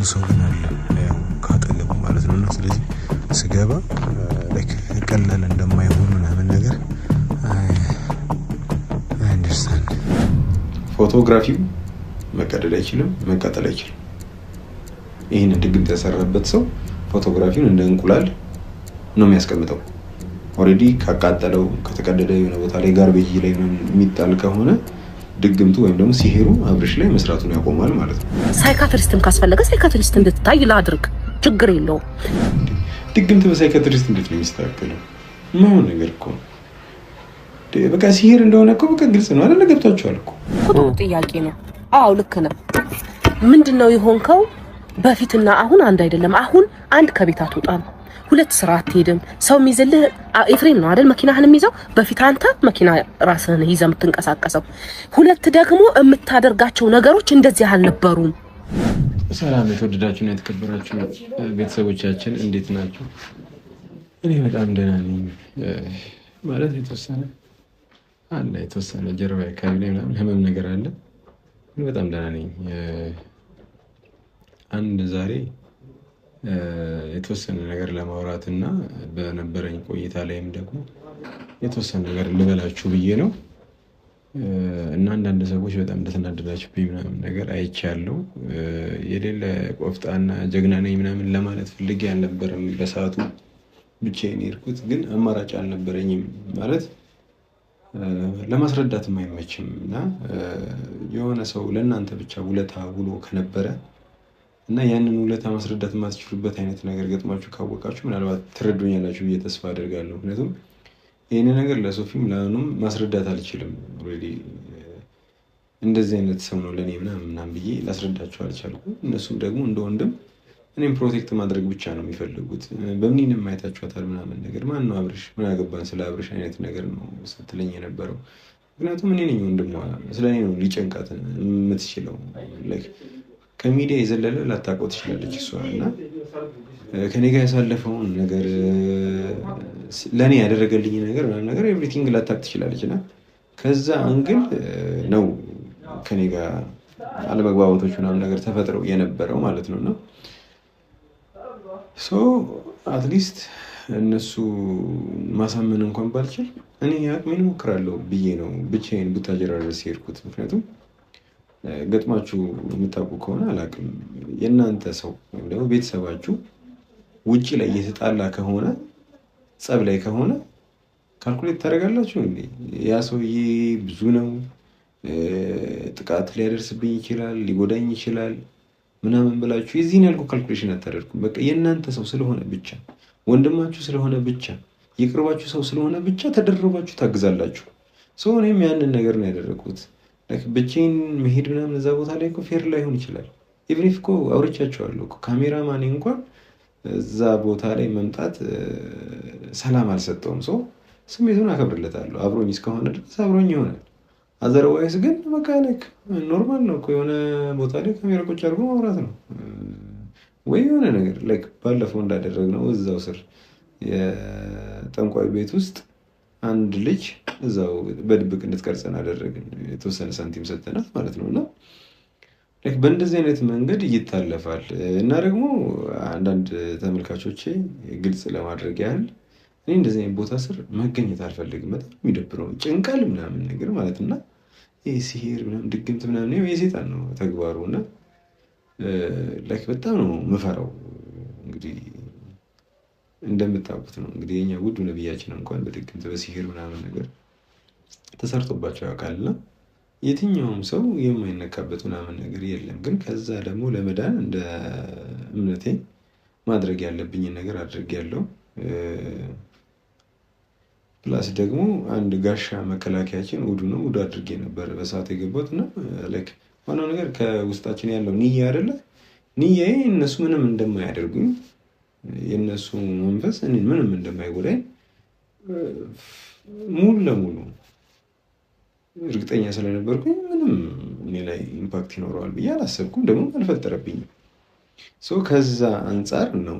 ሰው ግን አለ ያው ካጠገቡ ማለት ነው። ስለዚህ ስገባ ላይክ ቀላል እንደማይሆን ምናምን ነገር አንደርስታንድ። ፎቶግራፊው መቀደድ አይችልም፣ መቃጠል አይችልም። ይሄን ድግምት ያሰራበት ሰው ፎቶግራፊውን እንደ እንቁላል ነው የሚያስቀምጠው። ኦሬዲ ካቃጠለው ከተቀደደ የሆነ ቦታ ላይ ጋርቤጅ ላይ የሚጣል ከሆነ ድግምቱ ወይም ደግሞ ሲሄሩ አብርሽ ላይ መስራቱን ያቆማል ማለት ነው። ሳይካትሪስትም ካስፈለገ ሳይካትሪስት እንድትታይ ላድርግ፣ ችግር የለውም። ድግምት በሳይካትሪስት እንዴት ነው የሚስተካከለው? ማውን ነገር እኮ በቃ ሲሄር እንደሆነ እኮ በቃ ግልጽ ነው አይደል? ገብቷቸዋል እኮ ጥያቄ ነው። አዎ ልክ ነው። ምንድነው የሆንከው? በፊትና አሁን አንድ አይደለም። አሁን አንድ ከቤት አትወጣም፣ ሁለት ስራ አትሄድም። ሰው የሚይዝልህ ኤፍሬም ነው አይደል? መኪናህን የሚይዘው በፊት አንተ መኪና ራስህን ይዘህ የምትንቀሳቀሰው። ሁለት ደግሞ የምታደርጋቸው ነገሮች እንደዚህ አልነበሩም። ሰላም የተወደዳችሁና የተከበራችሁ ቤተሰቦቻችን እንዴት ናችሁ? እኔ በጣም ደህና ነኝ። ማለት የተወሰነ ጀርባ አካባቢ ላይ ምናምን ህመም ነገር አለ፣ ግን በጣም ደህና ነኝ። አንድ ዛሬ የተወሰነ ነገር ለማውራት እና በነበረኝ ቆይታ ላይም ደግሞ የተወሰነ ነገር ልበላችሁ ብዬ ነው እና አንዳንድ ሰዎች በጣም እንደተናደዳችሁብኝ ምናምን ነገር አይቻለሁ። የሌለ ቆፍጣና ጀግና ነኝ ምናምን ለማለት ፈልጌ አልነበረም በሰዓቱ ብቻዬን የሄድኩት፣ ግን አማራጭ አልነበረኝም። ማለት ለማስረዳትም አይመችም እና የሆነ ሰው ለእናንተ ብቻ ውለታ ውሎ ከነበረ እና ያንን ውለታ ማስረዳት የማትችሉበት አይነት ነገር ገጥማችሁ ካወቃችሁ ምናልባት ትረዱኛላችሁ ብዬ ተስፋ አደርጋለሁ። ምክንያቱም ይህን ነገር ለሶፊም ለአኑም ማስረዳት አልችልም። ኦልሬዲ እንደዚህ አይነት ሰው ነው ለእኔ ምናምን ብዬ ላስረዳቸው አልቻልኩም። እነሱም ደግሞ እንደ ወንድም እኔም ፕሮቴክት ማድረግ ብቻ ነው የሚፈልጉት። በምንም አይታችኋታል ምናምን ነገር ማን ነው አብርሽ ምን አገባን ስለ አብርሽ አይነት ነገር ነው ስትለኝ የነበረው። ምክንያቱም እኔ ነኝ ወንድሟ፣ ስለ እኔ ነው ሊጨንቃት የምትችለው። ከሚዲያ የዘለለ ላታውቀው ትችላለች እሷ እና ከኔ ጋር ያሳለፈውን ነገር ለእኔ ያደረገልኝ ነገር ኤቭሪቲንግ ላታውቅ ትችላለች እና ከዛ አንግል ነው ከኔ ጋር አለመግባባቶች ምናምን ነገር ተፈጥረው የነበረው ማለት ነው። እና አትሊስት እነሱ ማሳመን እንኳን ባልችል እኔ አቅሜን እሞክራለሁ ብዬ ነው ብቻዬን ቡታጀራ ድረስ የሄድኩት። ምክንያቱም ገጥማችሁ የምታውቁ ከሆነ አላውቅም፣ የእናንተ ሰው ወይም ደግሞ ቤተሰባችሁ ውጭ ላይ እየተጣላ ከሆነ ጸብ ላይ ከሆነ ካልኩሌት ታደርጋላችሁ እንዴ? ያ ሰውዬ ብዙ ነው፣ ጥቃት ሊያደርስብኝ ይችላል፣ ሊጎዳኝ ይችላል ምናምን ብላችሁ የዚህን ያልኩ ካልኩሌሽን አታደርጉም። በቃ የእናንተ ሰው ስለሆነ ብቻ፣ ወንድማችሁ ስለሆነ ብቻ፣ የቅርባችሁ ሰው ስለሆነ ብቻ ተደርባችሁ ታግዛላችሁ። ሰው እኔም ያንን ነገር ነው ያደረኩት። ብቻዬን መሄድ ምናምን እዛ ቦታ ላይ እኮ ፌር ላይሆን ይችላል። ኢቭን ኢፍ እኮ አውርቻቸዋለሁ እኮ ካሜራማኔ እንኳን እዛ ቦታ ላይ መምጣት ሰላም አልሰጠውም። ሰው ስሜቱን አከብርለታለሁ፣ አብሮኝ እስከሆነ ድረስ አብሮኝ ይሆናል። አዘርዋይስ ግን በቃ ኖርማል ነው እኮ የሆነ ቦታ ላይ ካሜራ ቁጭ አድርጎ ማውራት ነው ወይ የሆነ ነገር ባለፈው እንዳደረግነው እዛው ስር የጠንቋይ ቤት ውስጥ አንድ ልጅ እዛው በድብቅ እንድትቀርጸን አደረግን። የተወሰነ ሳንቲም ሰጥተናት ማለት ነው። እና በእንደዚህ አይነት መንገድ ይታለፋል። እና ደግሞ አንዳንድ ተመልካቾቼ ግልጽ ለማድረግ ያህል እኔ እንደዚህ አይነት ቦታ ስር መገኘት አልፈልግም። በጣም የሚደብረው ጭንቃል ምናምን ነገር ማለት እና ይህ ሲሄር ምናምን ድግምት ምናምን የሴጣን ነው ተግባሩ። እና በጣም ነው የምፈራው። እንግዲህ እንደምታውቁት ነው እንግዲህ የኛ ውዱ ነብያችን እንኳን በድግምት በሲሄር ምናምን ነገር ተሰርቶባቸው ያውቃልና የትኛውም ሰው የማይነካበት ምናምን ነገር የለም። ግን ከዛ ደግሞ ለመዳን እንደ እምነቴ ማድረግ ያለብኝን ነገር አድርጌያለሁ። ፕላስ ደግሞ አንድ ጋሻ መከላከያችን ውዱ ነው። ውዱ አድርጌ ነበር በሰዓት የገባሁት እና ዋናው ነገር ከውስጣችን ያለው ንያ አይደለ? ንያዬ እነሱ ምንም እንደማያደርጉኝ የእነሱ መንፈስ እኔን ምንም እንደማይጎዳኝ ሙሉ ለሙሉ እርግጠኛ ስለነበርኩኝ ምንም እኔ ላይ ኢምፓክት ይኖረዋል ብዬ አላሰብኩም፣ ደግሞ አልፈጠረብኝም። ከዛ አንጻር ነው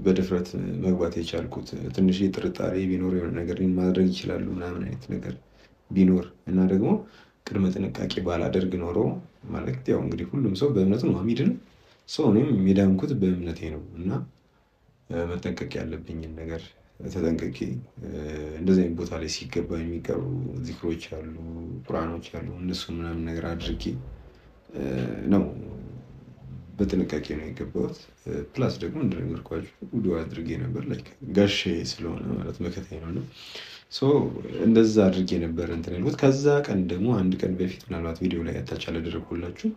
በድፍረት መግባት የቻልኩት። ትንሽ ጥርጣሬ ቢኖር የሆነ ነገር ማድረግ ይችላሉ ምናምን አይነት ነገር ቢኖር እና ደግሞ ቅድመ ጥንቃቄ ባላደርግ ኖሮ ማለት ያው እንግዲህ ሁሉም ሰው በእምነቱ ነው የሚድነው። እኔም የዳንኩት በእምነቴ ነው እና መጠንቀቅ ያለብኝን ነገር ተጠንቀቄ እንደዚህ አይነት ቦታ ላይ ሲገባ የሚቀሩ ዚክሮች አሉ፣ ቁርአኖች አሉ። እነሱ ምናምን ነገር አድርጌ ነው በጥንቃቄ ነው የገባሁት። ፕላስ ደግሞ እንደነገርኳችሁ ውዱ አድርጌ ነበር። ላይክ ጋሼ ስለሆነ ማለት መከታዬ ነው። እንደዛ አድርጌ ነበር እንትን ያልኩት። ከዛ ቀን ደግሞ አንድ ቀን በፊት ምናልባት ቪዲዮ ላይ ያታቻለ አደረኩላችሁ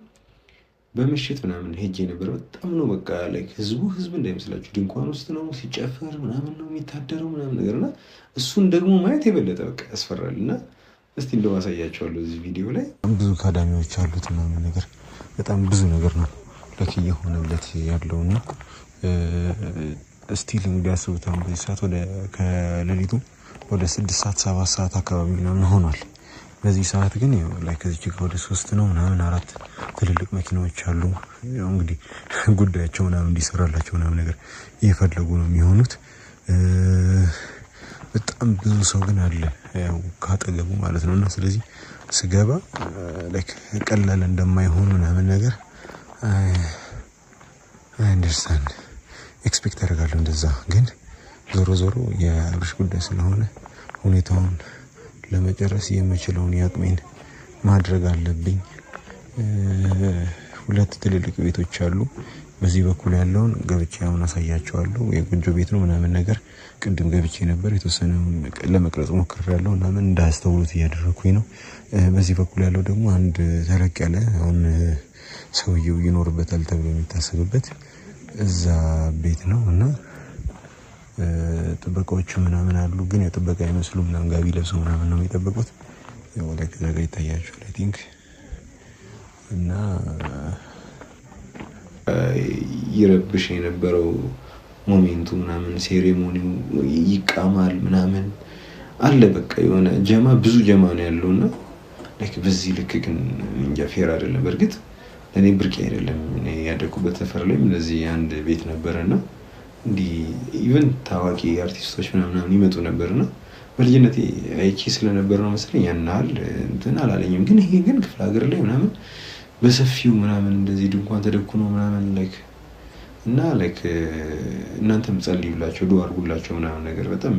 በምሽት ምናምን ሄጄ ነበር። በጣም ነው በቃ ላይክ ህዝብ እንዳይመስላችሁ ድንኳን ውስጥ ነው ሲጨፈር ምናምን ነው የሚታደረው ምናምን ነገር እና እሱን ደግሞ ማየት የበለጠ በቃ ያስፈራል። እና እስቲ እንደው አሳያቸዋለሁ እዚህ ቪዲዮ ላይ ብዙ ካዳሚዎች አሉት ምናምን ነገር በጣም ብዙ ነገር ነው ለክ እየሆነለት ያለውና ስቲል እንዲያስቡት አሁን በዚህ ሰዓት ከሌሊቱ ወደ 6 ሰዓት 7 ሰዓት አካባቢ ምናምን ሆኗል። በዚህ ሰዓት ግን ያው ላይ ከዚህ ጋር ወደ 3 ነው ምናምን 4 ትልልቅ መኪናዎች አሉ። ያው እንግዲህ ጉዳያቸው ምናምን እንዲሰራላቸው ምናምን ነገር እየፈለጉ ነው የሚሆኑት። በጣም ብዙ ሰው ግን አለ ያው ካጠገቡ ማለት ነውና ስለዚህ ስገባ ላይክ ቀላል እንደማይሆን ምናምን ነገር አንደርስታንድ ኤክስፔክት አደርጋለሁ። እንደዛ ግን ዞሮ የአብርሽ ጉዳይ ስለሆነ ሁኔታውን ለመጨረስ የምችለውን ያቅሜን ማድረግ አለብኝ። 2 ትልልቅ ቤቶች አሉ። በዚህ በኩል ያለውን ገብቼ አሁን አሳያቸዋለሁ። የጎጆ ቤት ነው ምናምን ነገር ቅድም ገብቼ ነበር የተወሰነ ለመቅረጽ ሞክሬያለሁ እና ምን እንዳያስተውሉት እያደረኩኝ ነው። በዚህ በኩል ያለው ደግሞ አንድ ተለቅ ያለ አሁን ሰውየው ይኖርበታል ተብሎ የሚታሰብበት እዛ ቤት ነው እና ጥበቃዎቹ ምናምን አሉ። ግን የጥበቃ አይመስሉም ምናምን ጋቢ ለብሰው ምናምን ነው የሚጠብቁት። ወደ ከዛ ይታያችኋል አይ ቲንክ እና ይረብሽ የነበረው ሞሜንቱ ምናምን ሴሬሞኒው ይቃማል ምናምን አለ። በቃ የሆነ ብዙ ጀማ ነው ያለውና ላይክ በዚህ ልክ ግን እንጃ ፌር አይደለም። በርግጥ ለኔ ብርቅ አይደለም። እኔ ያደኩበት ሰፈር ላይ እንደዚህ አንድ ቤት ነበርና እንዲህ ኢቭን ታዋቂ አርቲስቶች ምናምን ይመጡ ነበርና በልጅነቴ አይቼ ስለነበር ነው መሰለኝ ያናል እንትን አላለኝም። ግን ይሄ ግን ክፍለ ሀገር ላይ ምናምን በሰፊው ምናምን እንደዚህ ድንኳን ተደኩኖ ምናምን ላይክ እናንተም ጸልዩላቸው ዱአ አድርጉላቸው ምናምን ነገር በጣም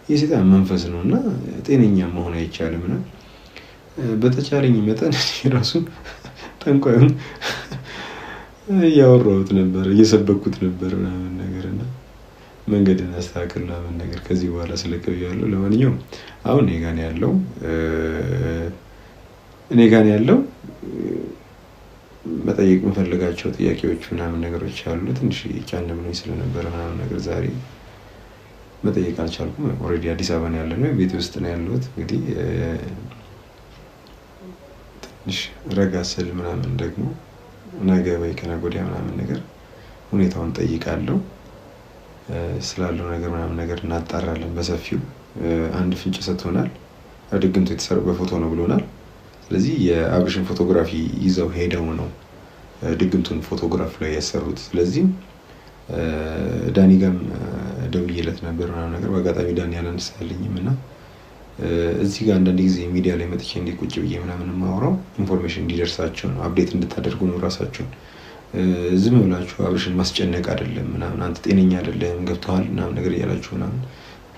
የሰይጣን መንፈስ ነውና ጤነኛ መሆን አይቻልም። እና በተቻለኝ መጠን ራሱ ጠንቋዩን ያወራሁት ነበር እየሰበኩት ነበር ምናምን ነገርና መንገድን አስተካክል ምናምን ነገር ከዚህ በኋላ ስለቀየዋለሁ። ለማንኛውም አሁን እኔ ጋር ያለው መጠየቅ የምፈልጋቸው ጥያቄዎች ምናምን ነገሮች አሉ። ትንሽ ጫን ብሎኝ ስለነበረ ምናምን ነገር ዛሬ መጠየቅ አልቻልኩም። ኦልሬዲ አዲስ አበባ ነው ያለነው፣ ቤት ውስጥ ነው ያለሁት። እንግዲህ ትንሽ ረጋ ስል ምናምን ደግሞ ነገ ወይ ከነገ ወዲያ ምናምን ነገር ሁኔታውን ጠይቃለሁ። ስላለው ነገር ምናምን ነገር እናጣራለን በሰፊው። አንድ ፍንጭ ሰጥቶናል። ድግምቱ የተሰራው በፎቶ ነው ብሎናል። ስለዚህ የአብርሽን ፎቶግራፊ ይዘው ሄደው ነው ድግምቱን ፎቶግራፍ ላይ ያሰሩት። ስለዚህ ዳኒ ጋም ደውዬለት ነበር ምናምን ነገር በአጋጣሚ ዳኒ ያላነሳልኝም እና እዚህ ጋር አንዳንድ ጊዜ ሚዲያ ላይ መጥቼ እንደ ቁጭ ብዬ ምናምን ማውራው ኢንፎርሜሽን እንዲደርሳቸው ነው፣ አፕዴት እንድታደርጉ ነው ራሳችሁን። ዝም ብላችሁ አብርሽን ማስጨነቅ አይደለም ምናምን አንተ ጤነኛ አይደለም ገብተዋል ምናምን ነገር እያላችሁ ምናምን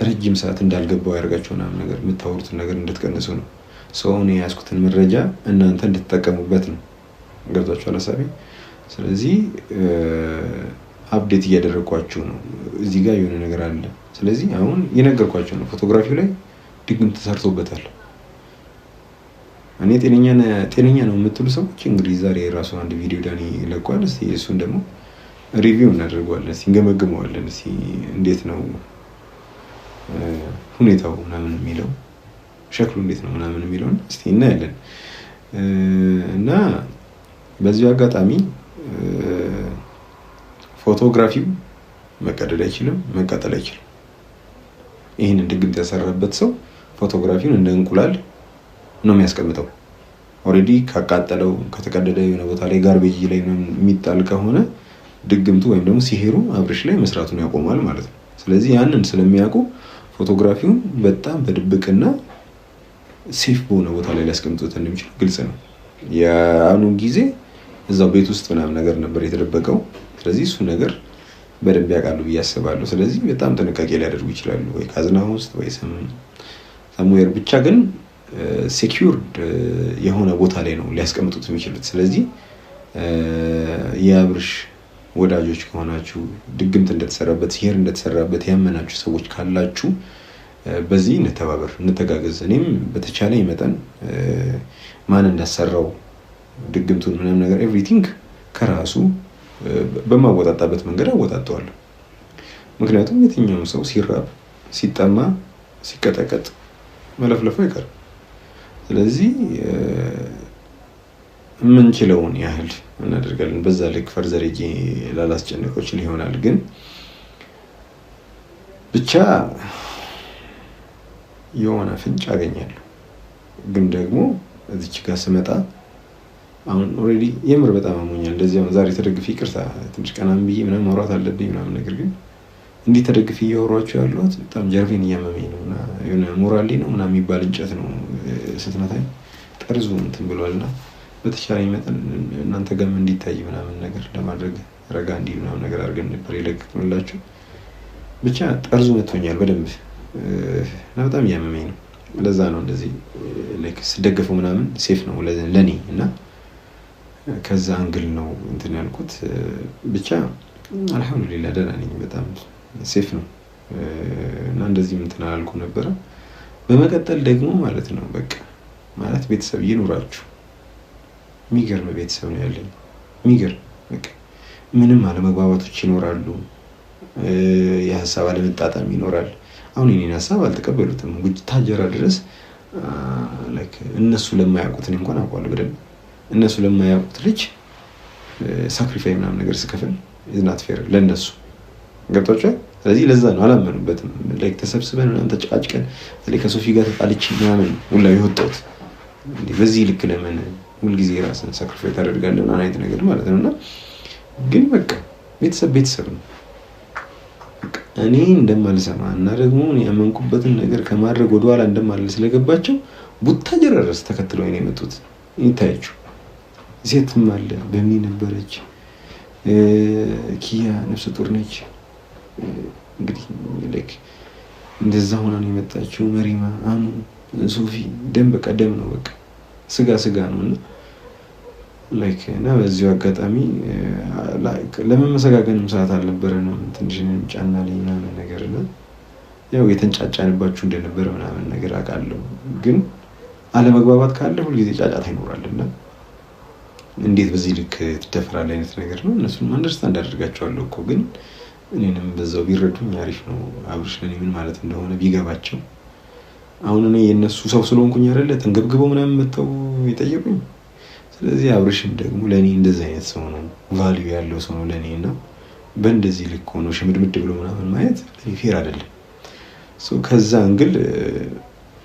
ረጅም ሰዓት እንዳልገባው ያደርጋችሁ ምናምን ነገር የምታወሩትን ነገር እንድትቀንሱ ነው። ሰውን ያስኩትን መረጃ እናንተ እንድትጠቀሙበት ነው። ገብታችኋል ሐሳቤ? ስለዚህ አፕዴት እያደረኳችሁ ነው። እዚህ ጋር የሆነ ነገር አለ። ስለዚህ አሁን የነገርኳችሁ ነው። ፎቶግራፊው ላይ ድግምት ተሰርቶበታል። እኔ ጤነኛ ነው የምትሉ ሰዎች እንግዲህ ዛሬ ራሱ አንድ ቪዲዮ ዳኒ ለቋል። እስቲ እሱን ደግሞ ሪቪው እናደርገዋለን፣ እስቲ እንገመግመዋለን። እስቲ እንዴት ነው ሁኔታው ምናምን የሚለው ሸክሉ እንዴት ነው ምናምን የሚለውን እስቲ እናያለን። እና በዚሁ አጋጣሚ ፎቶግራፊው መቀደድ አይችልም፣ መቃጠል አይችልም። ይህንን ድግምት ያሰራበት ሰው ፎቶግራፊውን እንደ እንቁላል ነው የሚያስቀምጠው። ኦልሬዲ ካቃጠለው ከተቀደደ የሆነ ቦታ ላይ ጋርቤጅ ላይ የሚጣል ከሆነ ድግምቱ ወይም ደግሞ ሲሄሩ አብርሽ ላይ መስራቱን ያቆማል ማለት ነው። ስለዚህ ያንን ስለሚያውቁ ፎቶግራፊውን በጣም በድብቅና ሴፍ በሆነ ቦታ ላይ ሊያስቀምጡት እንደሚችሉ ግልጽ ነው። የአሁኑ ጊዜ እዛው ቤት ውስጥ ምናምን ነገር ነበር የተደበቀው። ስለዚህ እሱ ነገር በደንብ ያውቃሉ ብዬ አስባለሁ። ስለዚህ በጣም ጥንቃቄ ሊያደርጉ ይችላሉ፣ ወይ ካዝና ውስጥ ወይ ሰምዌር ብቻ ግን ሴኪዩርድ የሆነ ቦታ ላይ ነው ሊያስቀምጡት የሚችሉት። ስለዚህ የአብርሽ ወዳጆች ከሆናችሁ ድግምት እንደተሰራበት ሲሄር እንደተሰራበት ያመናችሁ ሰዎች ካላችሁ በዚህ እንተባበር፣ እንተጋገዝ። እኔም በተቻለኝ መጠን ማን እንዳሰራው ድግምቱን ምናምን ነገር ኤቭሪቲንግ ከራሱ በማወጣጣበት መንገድ አወጣጣዋለሁ። ምክንያቱም የትኛውም ሰው ሲራብ፣ ሲጠማ፣ ሲቀጠቀጥ መለፍለፉ አይቀርም። ስለዚህ የምንችለውን ያህል እናደርጋለን። በዛ ልክ ፈርዘሬጄ ላላስጨነቆች ይሆናል። ግን ብቻ የሆነ ፍንጭ አገኛለሁ። ግን ደግሞ እዚች ጋር ስመጣ አሁን ኦልሬዲ የምር በጣም አሞኛል። እንደዚህ አሁን ዛሬ ተደግፌ ይቅርታ ትንሽ ቀናም ብዬ ምናምን ማውራት አለብኝ ምናምን ነገር ግን እንዲህ ተደግፌ እያወሯቸው ያለሁት በጣም ጀርቤን እያመመኝ ነው እና የሆነ ሞራሌ ነው ምናምን የሚባል እንጨት ነው ስትመታኝ ጠርዙ እንትን ብሏልና በተቻለኝ መጠን እናንተ ጋርም እንዲታይ ምናምን ነገር ለማድረግ ረጋ እንዲህ ምናምን ነገር አድርገን ነበር የለቀቅንላችሁ። ብቻ ጠርዙ መቶኛል በደንብ እና በጣም እያመመኝ ነው። ለዛ ነው እንደዚህ ላይክ ስደገፈው ምናምን ሴፍ ነው ለኔ እና ከዛ አንግል ነው እንትን ያልኩት። ብቻ አልሐምዱሊላህ ደህና ነኝ፣ በጣም ሴፍ ነው እና እንደዚህ እንትን አላልኩም ነበረ። በመቀጠል ደግሞ ማለት ነው በቃ ማለት ቤተሰብ ይኑራችሁ። የሚገርም ቤተሰብ ነው ያለኝ፣ የሚገርም በቃ ምንም አለመግባባቶች ይኖራሉ፣ የሀሳብ አለመጣጣም ይኖራል። አሁን የኔን ሀሳብ አልተቀበሉትም ቡታጀራ ድረስ ላይክ እነሱ ለማያውቁት እኔ እንኳን አውቀዋለሁ በደንብ እነሱ ለማያውቁት ልጅ ሳክሪፋይ ምናምን ነገር ስከፍል ኢዝናት ፌር ለነሱ ገብቷቸዋል። ስለዚህ ለዛ ነው አላመኑበትም። ላይክ ተሰብስበን ምናምን ተጨቃጭቀን ስለዚህ ከሶፊ ጋር ተጣልቼ ምናምን ሁላ የወጣሁት እንዴ በዚህ ልክ ለምን ሁልጊዜ ራስን ሳክሪፋይ ታደርጋለህ ምናምን አይነት ነገር ማለት ነውና ግን በቃ ቤተሰብ ነው። እኔ እንደማልሰማ እና ደግሞ ያመንኩበትን ነገር ከማድረግ ወደኋላ እንደማልል ስለገባቸው ቡታጀራ ድረስ ተከትለው ነው የመጡት። ይታያችሁ ሴትም አለ በእኔ ነበረች ኪያ ነፍሰ ጡር ነች። እንግዲህ ላይክ እንደዛ ሆና ነው የመጣችው። መሪማ አኑ ሶፊ ደም በቃ ደም ነው በቃ ስጋ ነውና ላይክ እና በዚሁ አጋጣሚ ላይክ ለመመሰጋገንም ሰዓት አልነበረንም። ትንሽንም ጫና ላይ ምናምን ነገር እና ያው የተንጫጫንባችሁ እንደነበረ ምናምን ነገር አውቃለሁ። ግን አለመግባባት ካለ ሁልጊዜ ጫጫታ ይኖራልና እንዴት በዚህ ልክ ትደፈራለህ አይነት ነገር ነው። እነሱን አንደርስታንድ አድርጋቸዋለሁ እኮ ግን እኔንም በዛው ቢረዱኝ አሪፍ ነው። አብርሽ ለኔ ምን ማለት እንደሆነ ቢገባቸው። አሁን እኔ የነሱ ሰው ስለሆንኩኝ አይደለ ተንገብግበው ምናምን መተው ይጠየቁኝ። ስለዚህ አብርሽም ደግሞ ለኔ እንደዚህ አይነት ሰው ነው፣ ቫልዩ ያለው ሰው ነው ለኔና በእንደዚህ ልክ ሆኖ ሽምድምድ ብሎ ምናምን ማየት ለኔ ፌር አይደለም። ከዛ እንግል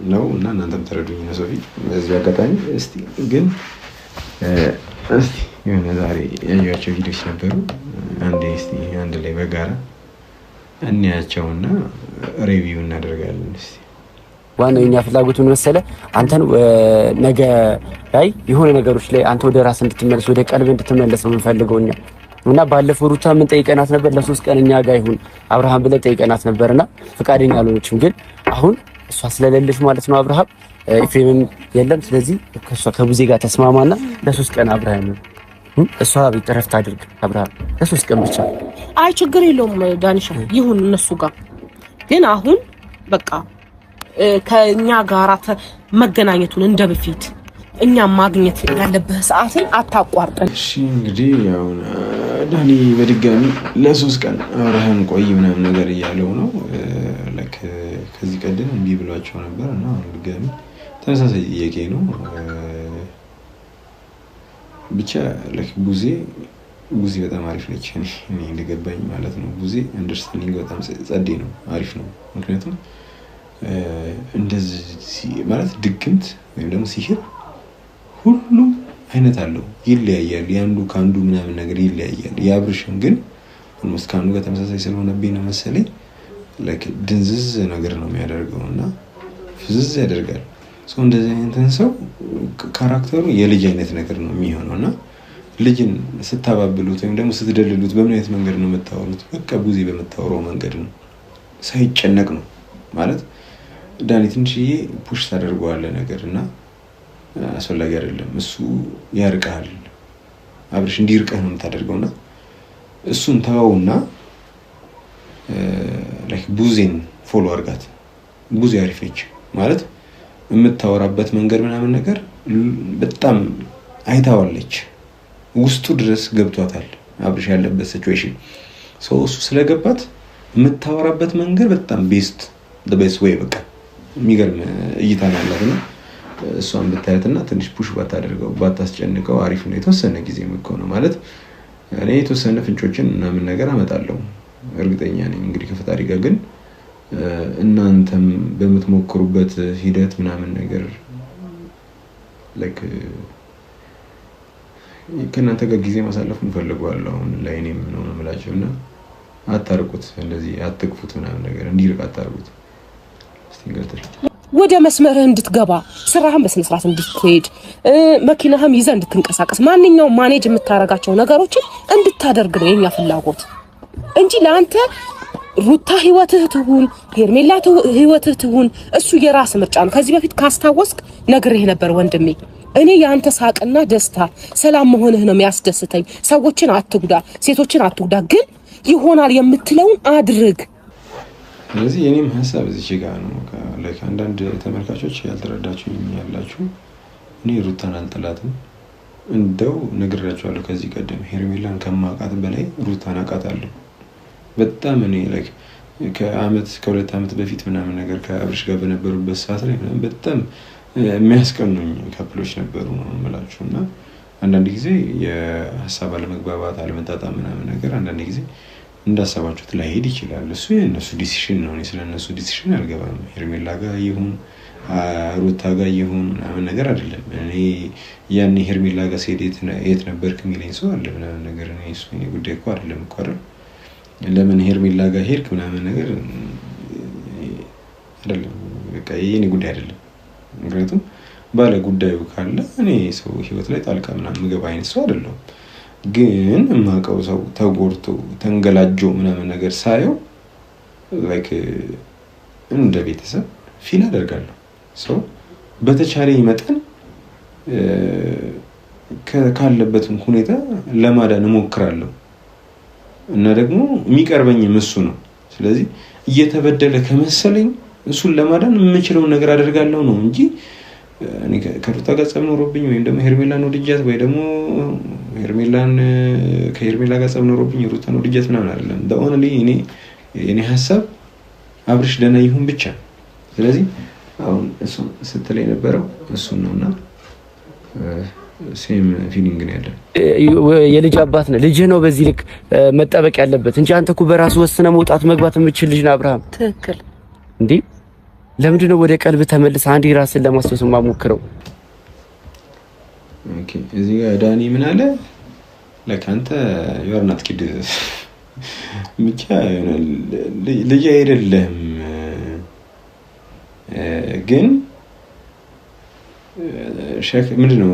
ነው እና እናንተም ተረዱኝ ነው ሶፊ በዚህ አጋጣሚ። እስቲ ግን የሆነ ዛሬ ያዩዋቸው ቪዲዮች ነበሩ። አንድ ላይ በጋራ እንያቸውና ሪቪው እናደርጋለን። እስቲ ዋናው የኛ ፍላጎት ምን መሰለ አንተን ነገ ላይ የሆነ ነገሮች ላይ አንተ ወደ ራስ እንድትመለስ ወደ ቀልብ እንድትመለስ ነው የምንፈልገው እኛ እና ባለፈው ሩታ ምን ጠይቀናት ነበር ለ3 ቀን እኛ ጋር ይሁን አብርሃም ብለን ጠይቀናት ነበርና ፈቃደኛ አልሆነችም። ግን አሁን እሷ ስለሌለች ማለት ነው አብርሃም ኤፍሬምም የለም። ስለዚህ ከቡዜ ጋር ተስማማና ለ3 ቀን አብርሃም እሷ ቤት እረፍት አድርግ አብርሃም ለ3 ቀን ብቻ። አይ ችግር የለውም ዳንሻ ይሁን እነሱ ጋር። ግን አሁን በቃ ከኛ ጋር መገናኘቱን እንደበፊት እኛ ማግኘት ያለበት ሰዓትን አታቋርጠን። እሺ እንግዲህ ያው ዳኒ በድጋሚ ለ3 ቀን አብርሃም ቆይ ምናምን ነገር እያለው ነው። ላይክ ከዚህ ቀደም እንቢ ብሏቸው ነበር እና ድጋሚ ተመሳሳይ ጥያቄ ነው። ብቻ ላይክ ቡዜ በጣም አሪፍ ነች። እኔ እንደገባኝ ማለት ነው ቡዜ አንደርስታንዲንግ በጣም ጸዴ ነው፣ አሪፍ ነው። ምክንያቱም እንደዚህ ማለት ድግምት ወይም ደግሞ ሲህር ሁሉም አይነት አለው፣ ይለያያል። ያንዱ ካንዱ ምናምን ነገር ይለያያል። የአብርሽን ግን ኦልሞስት ካንዱ ጋር ተመሳሳይ ስለሆነብኝ ነው መሰለኝ ላይክ ድንዝዝ ነገር ነው የሚያደርገውና ፍዝዝ ያደርጋል። እንደዚህ አይነትን ሰው ካራክተሩ የልጅ አይነት ነገር ነው የሚሆነውና ልጅን ስታባብሉት ወይም ደግሞ ስትደልሉት በምን አይነት መንገድ ነው የምታወሩት? በቃ ቡዜ በምታወራው መንገድ ነው፣ ሳይጨነቅ ነው ማለት። ዳኒ ትንሽዬ ፑሽ ታደርገዋለህ ነገር እና አስፈላጊ አይደለም። እሱ ያርቃል፣ አብርሽ እንዲርቀህ ነው የምታደርገውና እሱን ተወውና ላይክ ቡዜን ፎሎ አድርጋት። ቡዜ አሪፍ ነች ማለት የምታወራበት መንገድ ምናምን ነገር በጣም አይታዋለች፣ ውስጡ ድረስ ገብቷታል አብርሽ ያለበት ሲቹዌሽን። እሱ ስለገባት የምታወራበት መንገድ በጣም ቤስት ወይ በቃ የሚገርም እይታ ነው ያላትና እሷን ብታያትና ትንሽ ፑሽ ባታደርገው ባታስጨንቀው አሪፍ ነው። የተወሰነ ጊዜ ነው ማለት እኔ የተወሰነ ፍንጮችን ምናምን ነገር አመጣለሁ እርግጠኛ ነኝ እንግዲህ ከፈጣሪ ጋር። ግን እናንተም በምትሞክሩበት ሂደት ምናምን ነገር ላይክ ከእናንተ ጋር ጊዜ ማሳለፍ እንፈልጋለሁ አሁን ላይ እኔም ነው የምላቸውና አታርቁት፣ እንደዚህ አትግፉት ምናምን ነገር እንዲርቅ አታርቁት። ወደ መስመርህ እንድትገባ ስራህን በስነ ስርዓት እንድትሄድ መኪናህም ይዘህ እንድትንቀሳቀስ ማንኛውም ማኔጅ የምታረጋቸው ነገሮችን እንድታደርግ ነው የኛ ፍላጎት እንጂ ለአንተ ሩታ ህይወትህ ትሁን ሄርሜላ ህይወትህ ትሁን እሱ የራስ ምርጫ ነው። ከዚህ በፊት ካስታወስክ ነግሬህ ነበር ወንድሜ፣ እኔ ያንተ ሳቅና ደስታ ሰላም መሆንህ ነው የሚያስደስተኝ። ሰዎችን አትጉዳ፣ ሴቶችን አትጉዳ፣ ግን ይሆናል የምትለውን አድርግ። ስለዚህ የኔም ሀሳብ እዚህ ጋር ነው። ላይክ አንዳንድ ተመልካቾች ያልተረዳችሁ ያላችሁ እኔ ሩታን አልጠላትም፣ እንደው ነግራችኋለሁ ከዚህ ቀደም ሄርሜላን ከማውቃት በላይ ሩታን አውቃታለሁ በጣም። እኔ ላይክ ከሁለት ዓመት በፊት ምናምን ነገር ከአብርሽ ጋር በነበሩበት ሰዓት ላይ በጣም የሚያስቀኑኝ ካፕሎች ነበሩ ነው የምላችሁና አንዳንድ ጊዜ የሀሳብ አለመግባባት አለመጣጣም ምናምን ነገር አንዳንድ ጊዜ እንዳሰባችሁት ላይሄድ ይችላል። እሱ የእነሱ ዲሲሽን ነው። እኔ ስለነሱ ዲሲሽን አልገባም። ሄርሜላ ጋር ይሁን ሩታ ጋር ይሁን ምናምን ነገር አይደለም። እኔ ያኔ ሄርሜላ ጋር ስሄድ የት ነበርክ የሚለኝ ሰው አለ ምናምን ነገር እኔ እሱ የእኔ ጉዳይ እኮ አይደለም እኮ አይደል። ለምን ሄርሜላ ጋር ሄድክ ምናምን ነገር አይደለም፣ በቃ የኔ ጉዳይ አይደለም። ምክንያቱም ባለ ጉዳዩ ካለ እኔ ሰው ህይወት ላይ ጣልቃ ምናምን ምገባ አይነት ሰው አይደለሁም። ግን የማውቀው ሰው ተጎድቶ ተንገላጆ ምናምን ነገር ሳየው ላይክ እንደ ቤተሰብ ፊል አደርጋለሁ። ሰው በተቻለኝ መጠን ካለበት ሁኔታ ለማዳን እሞክራለሁ እና ደግሞ የሚቀርበኝም እሱ ነው። ስለዚህ እየተበደለ ከመሰለኝ እሱን ለማዳን የምችለውን ነገር አደርጋለሁ ነው እንጂ እኔ ከሩታ ጋር ጸብ ኖሮብኝ ወይም ደግሞ ሄርሜላን ወድጃት ወይ ደግሞ ከሄርሜላ ጋር ጸብ ኖሮብኝ ሩታን ወድጃት ምናምን አይደለም። ኦንሊ እኔ ሀሳብ አብርሽ ደህና ይሁን ብቻ። ስለዚህ አሁን እሱ ስትል የነበረው እሱን ነውና ሴም ፊሊንግ ነው ያለው። የልጅ አባት ነው፣ ልጅ ነው በዚህ ልክ መጠበቅ ያለበት እንጂ አንተ እኮ በራሱ ወስነ መውጣት መግባት የምትችል ልጅ ነው አብርሃም። ትክክል እንዴ ለምንድን ነው ወደ ቀልብ ተመልሰ አንዴ ራስን ለማስወስ ማሞክረው? ኦኬ እዚህ ጋር ዳኒ ምን አለ ለካንተ የወርናት ኪድ ብቻ ልጅ አይደለም ግን ሸክ ምንድነው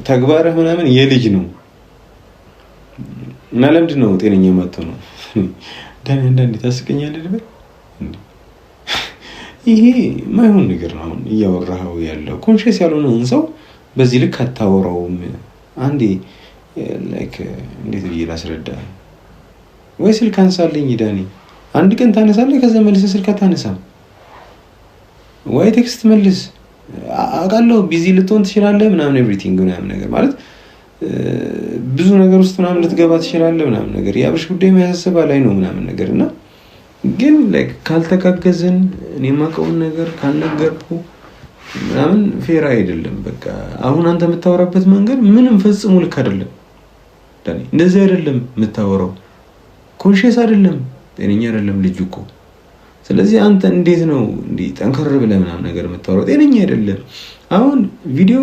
ተግባርህ ምናምን የልጅ ነው እና ለምንድን ነው ጤነኛ ማጥቶ ነው ዳኒ እንዳንዴ ታስቀኛለህ ልበል እንዴ? ይሄ ማይሆን ነገር ነው እያወራኸው ያለው። ኮንሺየስ ያልሆነውን ሰው በዚህ ልክ አታወራውም። አንዴ ላይክ እንዴት ብዬ ላስረዳ? ወይ ስልክ አንሳልኝ ዳኒ፣ አንድ ቀን ታነሳለህ ከዛ መልሰህ ስልክ አታነሳም፣ ወይ ቴክስት መልስ። አውቃለሁ ቢዚ ልትሆን ትችላለህ ምናምን ኤቭሪቲንግ ምናምን ነገር ማለት ብዙ ነገር ውስጥ ምናምን ልትገባ ትችላለህ ምናምን ነገር የአብርሽ ጉዳይ የሚያሳስባ ላይ ነው ምናምን ነገር እና ግን ላይክ ካልተጋገዝን እኔ የማውቀውን ነገር ካልነገርኩ ምናምን ፌር አይደለም። በቃ አሁን አንተ የምታወራበት መንገድ ምንም ፈጽሞ ልክ አይደለም ዳኒ። እንደዚህ አይደለም የምታወራው፣ ኮንሺየስ አይደለም፣ ጤነኛ አይደለም ልጅ እኮ። ስለዚህ አንተ እንዴት ነው እንዴ ጠንከር ብለህ ምናምን ነገር የምታወራው? ጤነኛ አይደለም። አሁን ቪዲዮ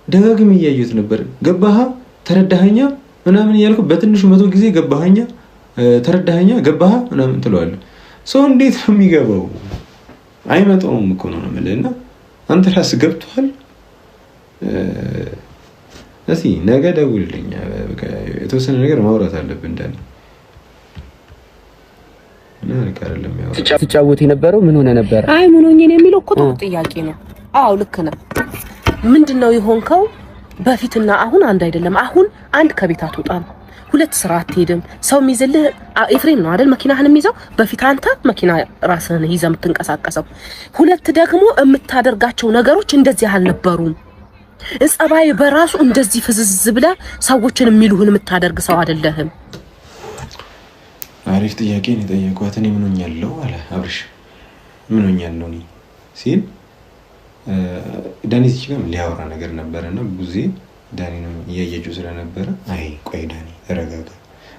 ደጋግሜ እያየሁት ነበር። ገባህ ተረዳኸኛ ምናምን እያልኩ በትንሹ 100 ጊዜ ገባኸኛ ተረዳኸኛ ገባህ ምናምን ትለዋለህ። ሰው እንዴት ነው የሚገባው? አይመጣውም እኮ ነው የምልህና አንተ ራስህ ገብቶሃል። እስኪ ነገ ደውልልኝ። በቃ የተወሰነ ነገር ማውራት አለብን ዳኒ። ትጫወት የነበረው ምን ሆነ ነበር? አይ ምን ሆኜ ነው የሚለው እኮ ጥያቄ ነው። አዎ ልክ ነህ። ምንድነው የሆንከው? በፊትና አሁን አንድ አይደለም። አሁን አንድ ከቤት አትወጣም፣ ሁለት ስራ አትሄድም። ሰው የሚይዝልህ ኤፍሬም ነው አይደል? መኪናህን የሚይዘው በፊት አንተ መኪና ራስህን ይዘህ የምትንቀሳቀሰው። ሁለት ደግሞ የምታደርጋቸው ነገሮች እንደዚህ አልነበሩም። ጸባይ በራሱ እንደዚህ ፍዝዝ ብለህ ሰዎችን የሚሉህን የምታደርግ ሰው አይደለህም። አሪፍ ጥያቄ ነው የጠየኳት። እኔ ምን ሆኛለሁ አለ አብርሽ። ምን ሆኛለሁ እኔ ሲል ዳኒ እዚህ ጋር ሊያወራ ነገር ነበርና ብዙ ዳኒ ነው እያየችው ስለነበረ አይ ቆይ ዳኒ ተረጋጋ፣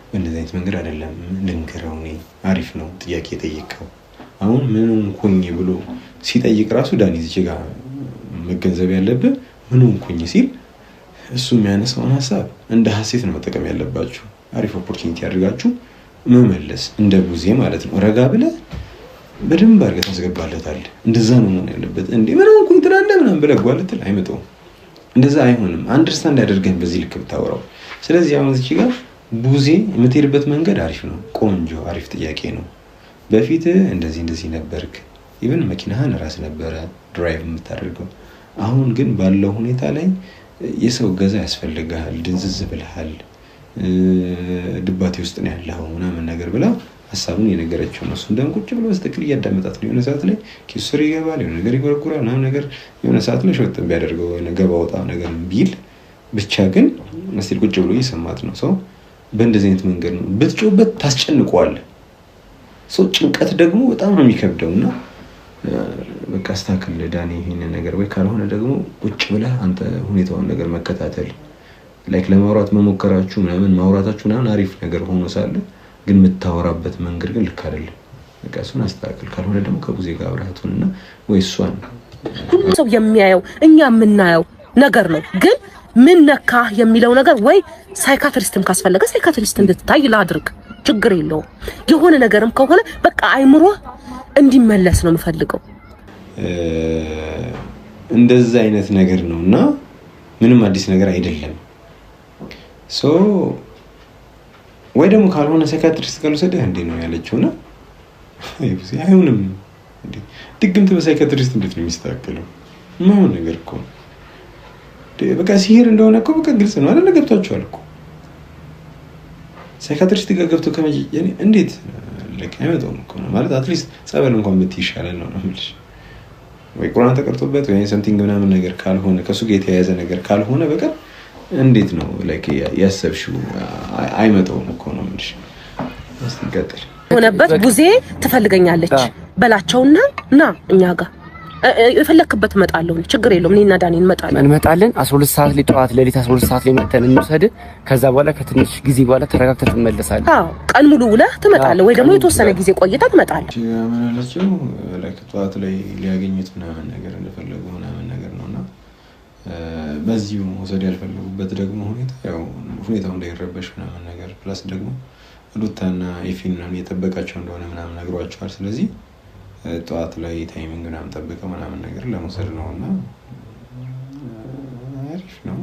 በእንደዚህ አይነት መንገድ አይደለም ልንገረው። እኔ አሪፍ ነው ጥያቄ ጠይቀው። አሁን ምን ሆኜ ብሎ ሲጠይቅ ራሱ ዳኒ እዚህ ጋር መገንዘብ ያለብህ ምን ሆንኩኝ ሲል እሱ የሚያነሳውን ሐሳብ እንደ ሐሴት ነው መጠቀም ያለባችሁ። አሪፍ ኦፖርቹኒቲ አድርጋችሁ መመለስ እንደ ቡዜ ማለት ነው። ረጋ ብለህ በደንብ አድርገህ ታስገባለታለህ። እንደዛ ነው መሆን ያለበት። እንዴ ምን ሆንኩኝ ትላለህ ምናምን ብለህ ጓልትል አይመጣውም። እንደዛ አይሆንም። አንደርስታንድ ያደርገን በዚህ ልክ ብታወራው። ስለዚህ አሁን እዚህ ጋር ቡዜ የምትሄድበት መንገድ አሪፍ ነው። ቆንጆ አሪፍ ጥያቄ ነው። በፊት እንደዚህ ነበርክ። ኢቭን መኪናህን ራስ ነበረ ድራይቭ የምታደርገው። አሁን ግን ባለው ሁኔታ ላይ የሰው ገዛ ያስፈልጋል። ድንዝዝ ብለሃል፣ ድባቴ ውስጥ ነው ያለው ምናምን ነገር ብላ ሐሳቡን የነገረችው ነው። እሱ እንደም ቁጭ ብሎ በስተክል እያዳመጣት ነው። የሆነ ሰዓት ላይ ኪስሪ ይገባል፣ የሆነ ነገር ይጎረጉራል ምናምን ነገር። የሆነ ሰዓት ላይ ሾጥ ቢያደርገው ገባ ወጣ ነገር ቢል ብቻ ግን መስል ቁጭ ብሎ እየሰማት ነው። ሰው በእንደዚህ አይነት መንገድ ነው ብትጮበት ታስጨንቀዋለህ። ሰው ጭንቀት ደግሞ በጣም ነው የሚከብደውና በቃ አስተካክል ዳኒ ይሄን ነገር። ወይ ካልሆነ ደግሞ ቁጭ ብለህ አንተ ሁኔታውን ነገር መከታተል ላይክ ለማውራት መሞከራችሁ ምናምን ማውራታችሁ ምናምን አሪፍ ነገር ሆኖ ሳለ ግን የምታወራበት መንገድ ግን ልክ አይደለም። በቃ እሱን አስተካክል። ካልሆነ ደግሞ ከቡዜ ጋር አብራቱንና ወይ እሷን ሰው የሚያየው እኛ የምናየው ነገር ነው። ግን ምን ነካ የሚለው ነገር ወይ ሳይካትሪስትም ካስፈለገ ሳይካትሪስት እንድትታይ ላድርግ፣ ችግር የለውም። የሆነ ነገርም ከሆነ በቃ አይምሮ እንዲመለስ ነው የምፈልገው። እንደዛ አይነት ነገር ነውና ምንም አዲስ ነገር አይደለም። ሶ ወይ ደግሞ ካልሆነ ሳይካትሪስት ጋር ልውሰድህ እንዴ ነው ያለችውና አይሆንም እንዴ ድግምት በሳይካትሪስት እንዴት ነው የሚስተካከለው? ማን ነገር እኮ በቃ ሲሄር እንደሆነ እኮ በቃ ግልጽ ነው አይደል? ገብታችኋል እኮ ሳይካትሪስት ጋር ገብቶ ከመጀየኔ እንዴት ለካ አይመጣውም እኮ ነው ማለት አትሊስት ጸበል እንኳን ብትይሻለን ነው ማለት ወይ ቁርአን ተቀርቶበት ወይ ሰምቲንግ ምናምን ነገር ካልሆነ ከሱ ጋር የተያያዘ ነገር ካልሆነ በቃ እንዴት ነው ላይክ ያሰብሽው አይመጣውም እኮ ነው ማለት አስተጋጠል ሆነበት ቡዜ ትፈልገኛለች በላቸውና ና እኛ ጋር የፈለክበት መጣለው ችግር የለውም። እኔና ዳኒ እንመጣለን 12 ሰዓት ላይ ጠዋት ለሊት 12 ሰዓት ላይ መተን እንወሰድ። ከዛ በኋላ ከትንሽ ጊዜ በኋላ ተረጋግተህ ትመለሳለህ። አዎ ቀን ሙሉ ውለህ ትመጣለህ ወይ ደግሞ የተወሰነ ጊዜ ቆይተህ ትመጣለህ። ያመናለችው ላይክ ጠዋት ላይ ሊያገኙት ምናምን ነገር እንደፈለጉ ምናምን ነገር ነውና በዚሁ ወሰድ ያልፈለጉበት ደግሞ ሁኔታው እንዳይረበሽ ምናምን ነገር ፕላስ ደግሞ ሩታና ኤፊን ምናምን እየጠበቃቸው እንደሆነ ምናምን ነግሯቸዋል። ስለዚህ ጠዋት ላይ ታይሚንግ ምናምን ጠብቀው ምናምን ነገር ለመውሰድ ነውና አሪፍ ነው።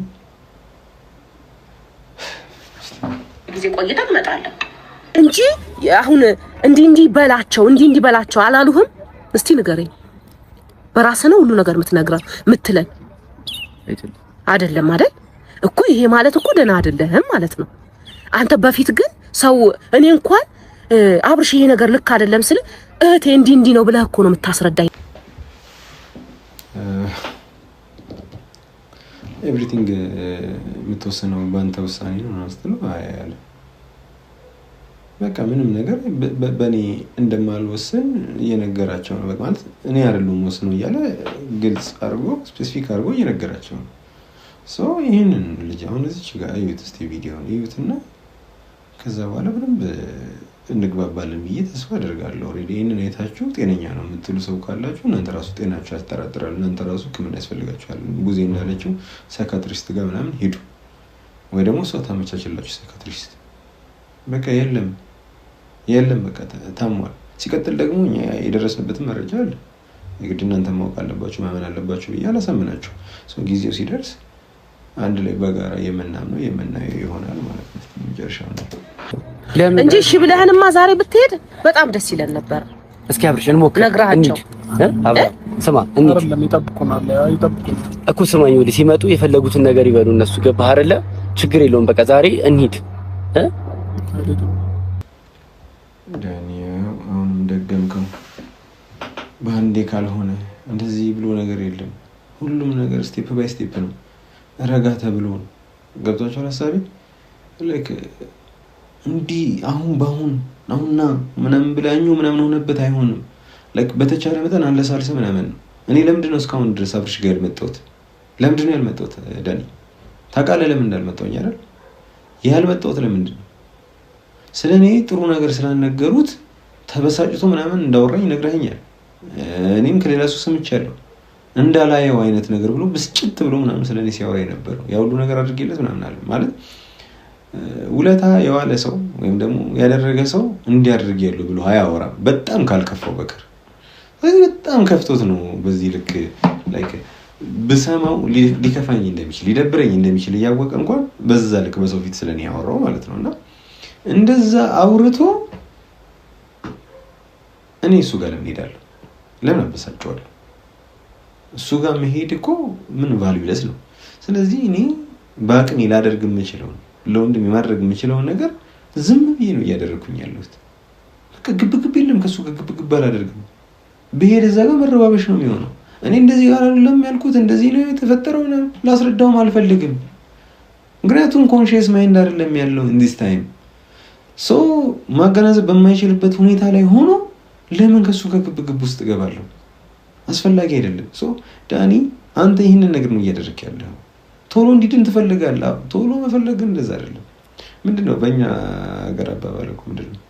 ጊዜ ቆይተህ ትመጣለህ እንጂ አሁን እንዲህ በላቸው አላሉህም? እስቲ ንገረኝ። በራስህ ነው ሁሉ ነገር የምትነግረው የምትለን አይደለም አይደል እኮ። ይሄ ማለት እኮ ደህና አይደለህም ማለት ነው። አንተ በፊት ግን ሰው እኔ እንኳን አብርሽ ይሄ ነገር ልክ አይደለም ስለ እህቴ እንዲህ ነው ብለህ እኮ ነው የምታስረዳኝ። ኤቭሪቲንግ የምትወሰነው በአንተ ውሳኔ ነው ማለት አያለ በቃ ምንም ነገር በእኔ እንደማልወስን እየነገራቸው ነው። በቃ ማለት እኔ አይደለም ወስነው እያለ ግልጽ አድርጎ ስፔሲፊክ አድርጎ እየነገራቸው ነው። ሶ ይሄንን ልጅ አሁን እዚህ ጋር እዩት እስቲ ቪዲዮውን እዩትና ከዛ በኋላ በደንብ እንግባባለን ብዬ ተስፋ አደርጋለሁ። ኦሬዲ ይሄንን አይታችሁ ጤነኛ ነው የምትሉ ሰው ካላችሁ እናንተ ራሱ ጤናችሁ ያስተራጥራል። እናንተ ራሱ ሕክምና ያስፈልጋችኋል። ቡዜ እንዳለችው ሳይካትሪስት ጋር ምናምን ሄዱ ወይ ደግሞ ሰው ታመቻችላችሁ ሳይካትሪስት። በቃ የለም በቃ ታሟል። ሲቀጥል ደግሞ እኛ የደረስንበትን መረጃ አለ። የግድ እናንተ ማወቅ አለባችሁ ማመን አለባችሁ ብዬ አላሳምናችሁ። ሰው ጊዜው ሲደርስ አንድ ላይ በጋራ የምናምነው የምናየው ይሆናል ማለት ነው። መጨረሻው ነው እንጂ እሺ ብለህንማ ዛሬ ብትሄድ በጣም ደስ ይለን ነበር። እስኪ አብርሽ እንሞክር ነግራቸው ስማ እኮ ስማኝ፣ ወዲህ ሲመጡ የፈለጉትን ነገር ይበሉ እነሱ። ገባህ አይደለ? ችግር የለውም በቃ ዛሬ እንሂድ። ዳንኤል አሁንም ደገምከው። በአንዴ ካልሆነ እንደዚህ ብሎ ነገር የለም። ሁሉም ነገር ስቴፕ ባይ ስቴፕ ነው፣ ረጋ ተብሎ ነው። ገብቷችኋል ሀሳቤ? ላይክ እንዲህ አሁን ባሁን አሁንና ምናምን ብላኛው ምናምን ሆነበት አይሆንም። ላይክ በተቻለ መጠን አለሳልሰ ምናምን ነው። እኔ ለምንድን ነው እስካሁን ድረስ አብርሽ ጋር ያልመጣሁት? ለምንድን ነው ያልመጣሁት? ዳኒ ታውቃለህ ለምን እንዳልመጣሁኝ አይደል? ያልመጣሁት ለምንድን ነው? ስለኔ ጥሩ ነገር ስላልነገሩት ተበሳጭቶ ምናምን እንዳወራኝ ነግረኸኛል። እኔም ከሌላ ሰው ሰምቻለሁ እንዳላየው አይነት ነገር ብሎ ብስጭት ብሎ ምናምን ስለኔ ሲያወራ የነበረው ያ ሁሉ ነገር አድርጌለት ምናምን አለ ማለት ውለታ የዋለ ሰው ወይም ደግሞ ያደረገ ሰው እንዲያደርግ ያለው ብሎ አያወራም። በጣም ካልከፋው በቀር በጣም ከፍቶት ነው በዚህ ልክ ላይክ ብሰማው ሊከፋኝ እንደሚችል ሊደብረኝ እንደሚችል እያወቀ እንኳን በዛ ልክ በሰው ፊት ስለኔ ያወራው ማለት ነውና እንደዛ አውርቶ እኔ እሱ ጋር ለምን ሄዳለሁ? ለምን አበሳጨዋለሁ? እሱ ጋር መሄድ እኮ ምን ቫልዩለስ ነው። ስለዚህ እኔ በአቅሜ ላደርግ የምችለው ለወንድም ማድረግ የምችለው ነገር ዝም ብዬ ነው እያደረኩኝ ያለሁት። በቃ ግብግብ የለም ከሱ ጋር ግብግብ አላደርግም። ብሄድ እዛ ጋር መረባበሽ ነው የሚሆነው። እኔ እንደዚህ ጋር አይደለም ያልኩት እንደዚህ ነው የተፈጠረው ነው ላስረዳውም አልፈልግም። ምክንያቱም ኮንሺየስ ማይንድ አይደለም ያለው in this time ሶ ማገናዘብ በማይችልበት ሁኔታ ላይ ሆኖ ለምን ከሱ ጋር ግብግብ ውስጥ ገባለሁ? አስፈላጊ አይደለም። ሶ ዳኒ አንተ ይሄንን ነገር ነው እያደረክ ያለው። ቶሎ እንዲድን ትፈልጋለህ። ቶሎ መፈለግ እንደዛ አይደለም። ምንድነው በእኛ ሀገር አባባል እኮ ምንድነው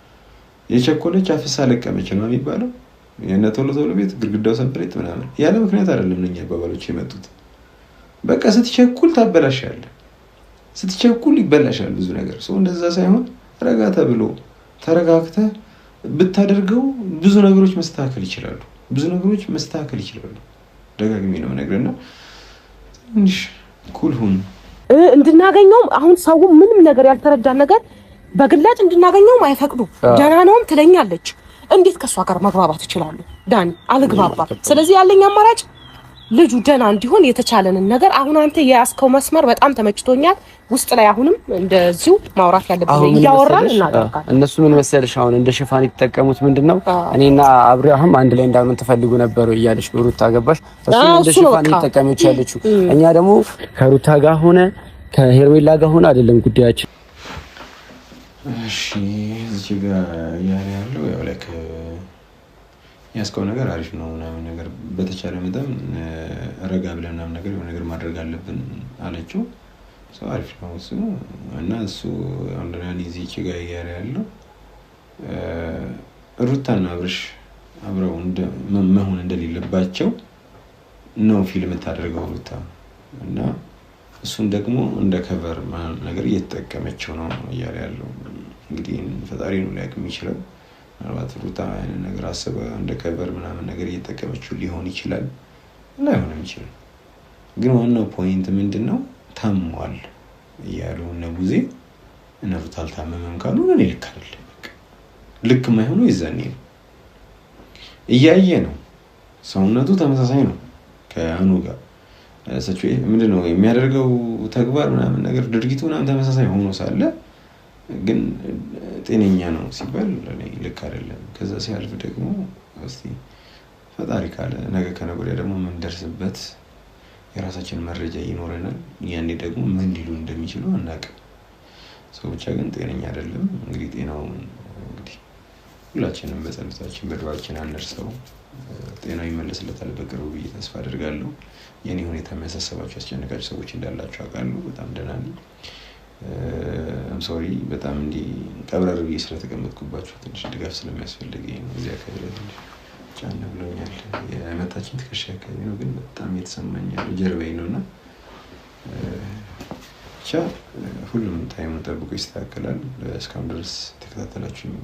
የቸኮለች አፍሳ ለቀመች ነው የሚባለው። የነ ቶሎ ቤት ግድግዳው ሰንበሬት ምናምን ያለ ምክንያት አይደለም እኛ አባባሎች የመጡት። በቃ ስትቸኩል ታበላሻለህ። ስትቸኩል ይበላሻል ብዙ ነገር። ሰው እንደዛ ሳይሆን ረጋ ተብሎ ተረጋግተህ ብታደርገው ብዙ ነገሮች መስተካከል ይችላሉ። ደጋግሜ ነው ነገርና እንዴ ኩል ሁን እንድናገኘው አሁን ሰው ምንም ነገር ያልተረዳን ነገር በግላጭ እንድናገኘው አይፈቅዱ። ደህና ነውም ትለኛለች። እንዴት ከሷ ጋር መግባባት ይችላሉ? ዳኒ አልግባባ። ስለዚህ ያለኝ አማራጭ ልጁ ደህና እንዲሆን የተቻለንን ነገር አሁን አንተ የያዝከው መስመር በጣም ተመችቶኛል። ውስጥ ላይ አሁንም እንደዚሁ ማውራት ያለብን እያወራን እናደርጋለን። እነሱ ምን መሰለሽ አሁን እንደ ሽፋን የተጠቀሙት ምንድነው እኔና አብርሃም አንድ ላይ እንዳልመን ተፈልጉ ነበር እያለሽ ሩታ ገባሽ። እሱ እንደ ሽፋን የተጠቀመች ያለችው እኛ ደግሞ ከሩታ ጋር ሆነ ከሄርሜላ ጋር ሆነ አይደለም ጉዳያችን። እሺ እዚህ ጋር ያለው ያው ለከ ያስከው ነገር አሪፍ ነው ምናምን ነገር በተቻለ መጠን ረጋ ብለን ምናምን ነገር ማድረግ አለብን አለችው። ሰው አሪፍ ነው እሱ እና እሱ አንደኛው እዚህ ጋር ያለው ሩታና አብርሽ አብረው መሆን እንደሌለባቸው ነው ፊልም ታደርገው ሩታ እና እሱን ደግሞ እንደ ከቨር ነገር እየተጠቀመችው ነው እያለ ያለው። እንግዲህ ፈጣሪ ነው ሊያውቅ የሚችለው። ምናልባት ሩታ አይነት ነገር አስበ እንደ ከቨር ምናምን ነገር እየተጠቀመችው ሊሆን ይችላል እና ላይሆንም ይችላል። ግን ዋናው ፖይንት ምንድነው ታሟል እያሉ ነቡዜ እና ሩታ አልታመመም ካሉ እኔ ልክ አይደለም። በቃ ልክ ማይሆነው ይዘኔ ነው እያየ ነው። ሰውነቱ ተመሳሳይ ነው ከአኑ ጋር ሰጪ ምንድነው የሚያደርገው ተግባር ምናምን ነገር ድርጊቱ ምናምን ተመሳሳይ ሆኖ ሳለ ግን ጤነኛ ነው ሲባል ለኔ ልክ አይደለም። ከዛ ሲያልፍ ደግሞ እስቲ ፈጣሪ ካለ ነገ ከነገ ወዲያ ደግሞ ምን ደርስበት የራሳችን መረጃ ይኖረናል። ያኔ ደግሞ ምን ሊሉ እንደሚችሉ አናውቅም። ሰው ብቻ ግን ጤነኛ አይደለም። እንግዲህ ጤናው እንግዲህ ሁላችንም በጸሎታችን በዱዓችን አንርሰው ጤናው ይመለስለታል በቅርቡ ብዬ ተስፋ አደርጋለሁ። የኔ ሁኔታ የሚያሳስባቸው አስጨነቃቸው ሰዎች እንዳላቸው አውቃለሁ። በጣም ደህና ነኝ። ሶሪ በጣም እንዲ ቀብረር ብዬ ስለተቀመጥኩባችሁ ትንሽ ድጋፍ ስለሚያስፈልገኝ ነው። እዚያ አካባቢ ትንሽ ጫና ብሎኛል። የመታችን ትከሻ አካባቢ ነው ግን በጣም የተሰማኝ ያለው ጀርባዬ ነውና ብቻ ሁሉም ታይሙን ጠብቆ ይስተካከላል። እስካሁን ድረስ ተከታተላችሁኝ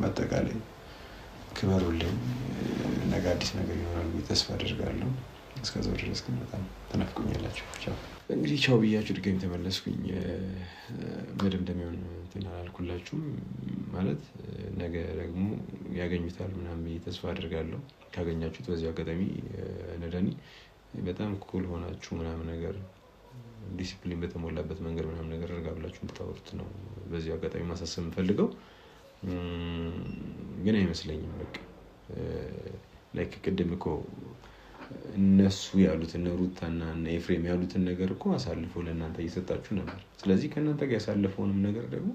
በአጠቃላይ ክበሩልኝ። ነገ አዲስ ነገር ይኖራል ብዬ ተስፋ አደርጋለሁ። እስከዛው ድረስ ግን በጣም ተናፍቁኛላችሁ። ቻው እንግዲህ ቻው ብያችሁ ድጋሚ ተመለስኩኝ። መደምደሚያውን እንትን አላልኩላችሁም ማለት ነገ ደግሞ ያገኙታል ምናምን ብዬ ተስፋ አድርጋለሁ። ካገኛችሁት በዚህ አጋጣሚ ነዳኒ በጣም ኩል ሆናችሁ ምናምን ነገር ዲሲፕሊን በተሞላበት መንገድ ምናምን ነገር ረጋ ብላችሁ እንድታወሩት ነው በዚህ አጋጣሚ ማሳሰብ የምፈልገው። ግን አይመስለኝም በቃ ላይክ ቅድም እኮ እነሱ ያሉትን ሩታና እና ኤፍሬም ያሉትን ነገር እኮ አሳልፎ ለእናንተ እየሰጣችሁ ነበር። ስለዚህ ከእናንተ ጋር ያሳለፈውንም ነገር ደግሞ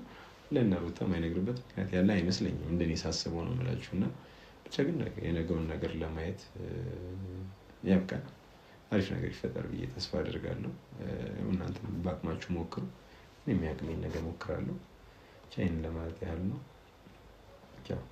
ለእነ ሩታ የማይነግርበት ምክንያት ያለ አይመስለኝም እንደኔ ሳስበው ነው የምላችሁ። እና ብቻ ግን የነገውን ነገር ለማየት ያብቃል። አሪፍ ነገር ይፈጠር ብዬ ተስፋ አደርጋለሁ። እናንተም በአቅማችሁ ሞክሩ፣ እኔም ያቅሜን ነገር ሞክራለሁ። ቻይን ለማለት ያህል ነው። ቻው